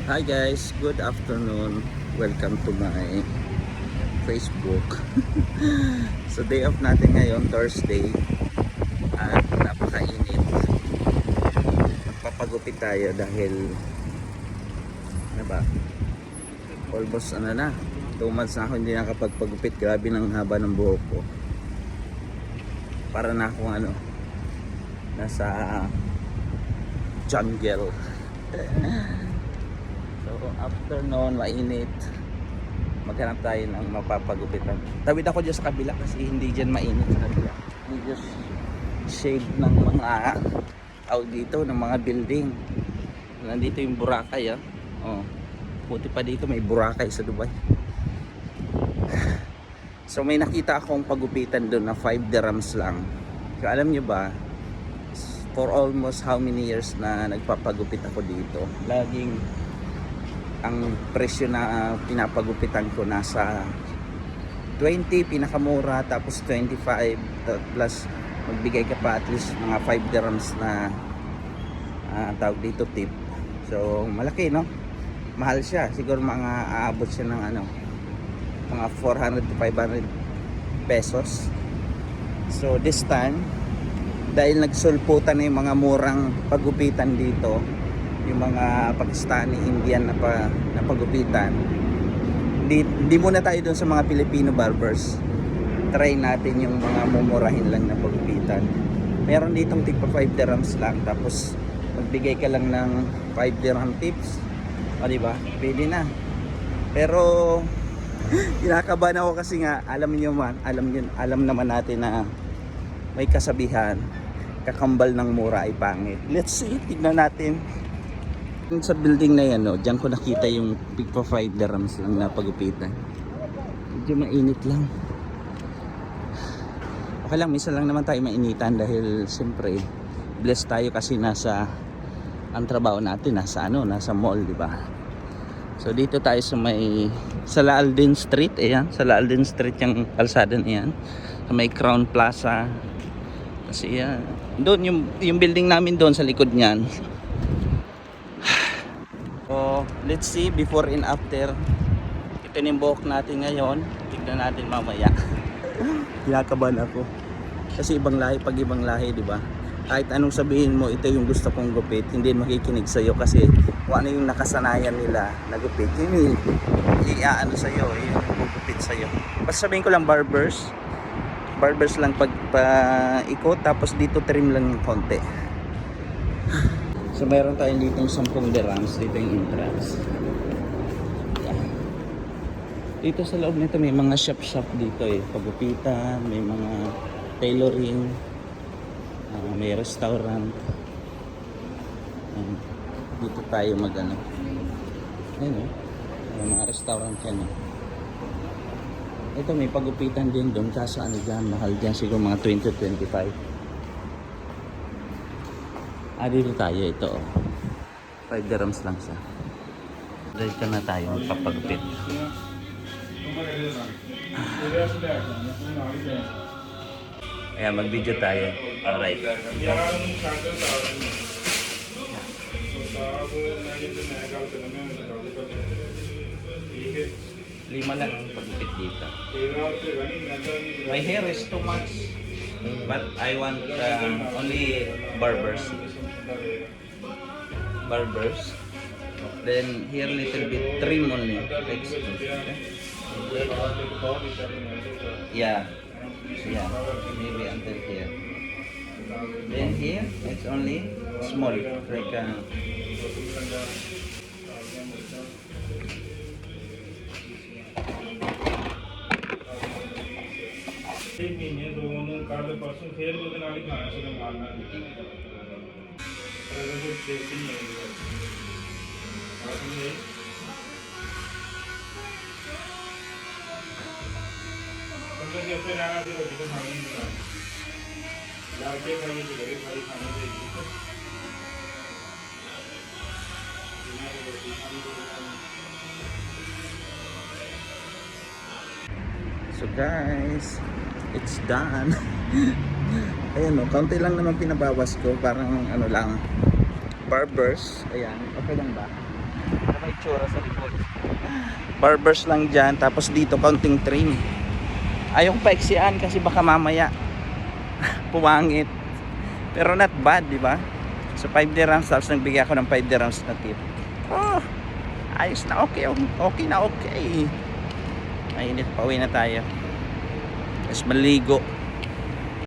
Hi guys, good afternoon. Welcome to my Facebook. So day off natin ngayon, Thursday. At napakainit. Magpapagupit tayo dahil ano ba? Almost 2 months na ako hindi nakapagpagupit. Grabe ng haba ng buhok ko. Para na akong nasa jungle. So after noon, mainit. Maghanap tayo ng mapapagupitan. Tawid ako dyan sa kabila kasi hindi dyan mainit sa kabila. Medyo shade ng mga dito, ng mga building. Nandito yung Boracay buti pa dito may Boracay sa Dubai. So may nakita akong pagupitan doon na 5 dirhams lang. So alam nyo ba, for almost how many years na nagpapagupit ako dito, laging ang presyo na pinapagupitan ko nasa 20 pinakamura, tapos 25 plus magbigay ka pa at least mga 5 dirhams na tawag dito tip. So malaki, no? Mahal siya, siguro mga aabot siya ng mga 400 to 500 pesos. So this time, dahil nagsulputan na yung mga murang pagupitan dito, yung mga Pakistani, Indian na pagupitan, hindi muna tayo doon sa mga Filipino barbers. Try natin yung mga mumurahin lang na pagupitan. Meron ditong tigpa 5 dirhams lang, tapos magbigay ka lang ng 5 dirham tips, diba? Pwede na. Pero kinakabahan ako kasi nga alam naman natin na may kasabihan, kakambal ng mura ay pangit. Let's see, tignan natin. Sa building na yan, diyan ko nakita yung tigpa 5 dirhams lang na pagupitan. Medyo mainit lang. Okay lang, minsan lang naman tayo mainitan dahil siyempre blessed tayo kasi ang trabaho natin nasa mall, di ba? So dito tayo sa La Aldin Street, sa La Aldin Street yung kalsada na yan. Sa may Crown Plaza. Kasi doon yung building namin doon sa likod niyan. So let's see before and after. Ito yung buhok natin ngayon. Tignan natin mamaya. Kinakabahan ako. Kasi ibang lahi, di ba? Kahit anong sabihin mo, ito yung gusto kong gupit, hindi makikinig sa'yo kasi kung ano yung nakasanayan nila na gupit, yun yung sa'yo, yung gupit sa'yo. Basta sabihin ko lang barbers lang ikot, tapos dito trim lang ng konti. So mayroon tayong ditong 10 dirhams, dito yung entrance. Dito sa loob nito may mga shop dito pagupitan, may mga tailoring, may restaurant. Dito tayo ayun may mga restaurant yan. Ito may pagupitan din doon, kaso dyan, mahal dyan, siguro mga 20-25. Dito tayo, ito 5 dirhams lang siya. Dito na tayo magpapagupit. Ayan, mag-video tayo. Alright. Lima lang ang pagupit dito. My hair is too much, but I want only barbers. Then here little bit trim only. Yeah, maybe until here. Then here it's only small, like so guys, it's done. Ayan kaunti lang naman pinabawas ko, parang lang, barbers. Ayan, okay lang ba? Sabay itsura sa likod. Barbers lang dyan, tapos dito counting trim. Ayaw paiksian kasi baka mamaya puwangit. Pero not bad, di ba? So 5 dirhams, tapos nagbigay ako ng 5 dirhams na tip. Oh, ayos na, okay, okay na okay. Mainit, pauwi na tayo. Tapos maligo.